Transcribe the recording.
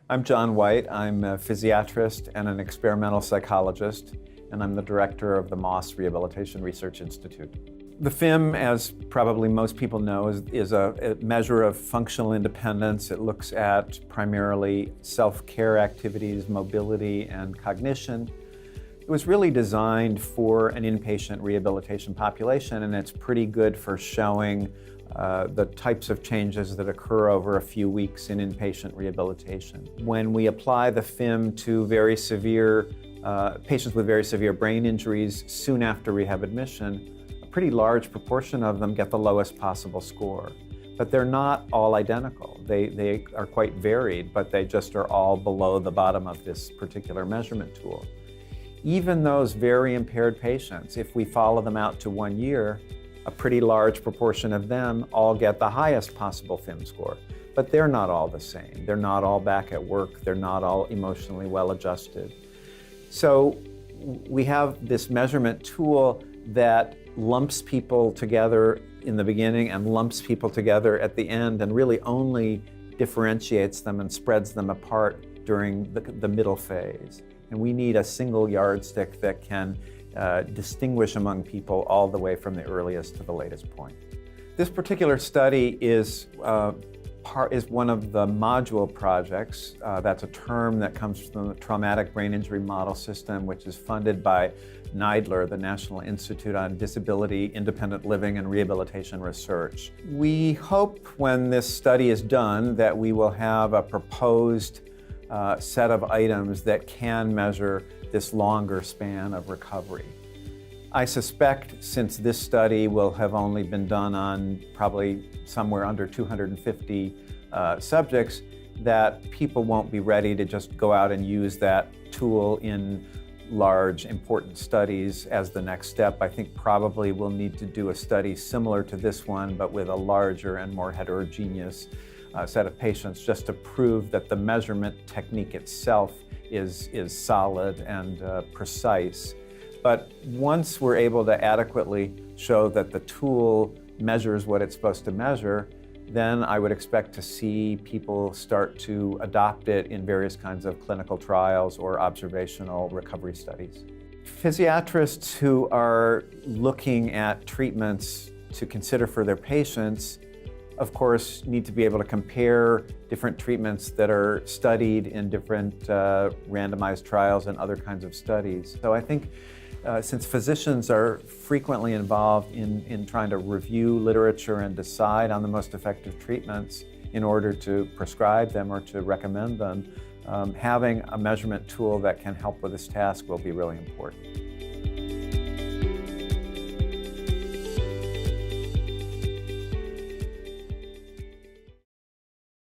I'm John Whyte. I'm a physiatrist and an experimental psychologist, and I'm the director of the Moss Rehabilitation Research Institute. The FIM, as probably most people know, is a measure of functional independence. It looks at primarily self-care activities, mobility, and cognition. It was really designed for an inpatient rehabilitation population, and it's pretty good for showing the types of changes that occur over a few weeks in inpatient rehabilitation. When we apply the FIM to very severe patients with very severe brain injuries soon after rehab admission, a pretty large proportion of them get the lowest possible score. But they're not all identical. They are quite varied, but they just are all below the bottom of this particular measurement tool. Even those very impaired patients, if we follow them out to 1 year, a pretty large proportion of them all get the highest possible FIM score. But they're not all the same. They're not all back at work. They're not all emotionally well adjusted. So we have this measurement tool that lumps people together in the beginning and lumps people together at the end and really only differentiates them and spreads them apart during the middle phase. And we need a single yardstick that can distinguish among people all the way from the earliest to the latest point. This particular study is one of the module projects. That's a term that comes from the Traumatic Brain Injury Model System, which is funded by NIDLR, the National Institute on Disability, Independent Living, and Rehabilitation Research. We hope when this study is done that we will have a proposed set of items that can measure this longer span of recovery. I suspect, since this study will have only been done on probably somewhere under 250 subjects, that people won't be ready to just go out and use that tool in large, important studies as the next step. I think probably we'll need to do a study similar to this one, but with a larger and more heterogeneous set of patients, just to prove that the measurement technique itself is solid and precise. But once we're able to adequately show that the tool measures what it's supposed to measure, then I would expect to see people start to adopt it in various kinds of clinical trials or observational recovery studies. Physiatrists who are looking at treatments to consider for their patients, of course, need to be able to compare different treatments that are studied in different randomized trials and other kinds of studies. So I think since physicians are frequently involved in trying to review literature and decide on the most effective treatments in order to prescribe them or to recommend them, having a measurement tool that can help with this task will be really important.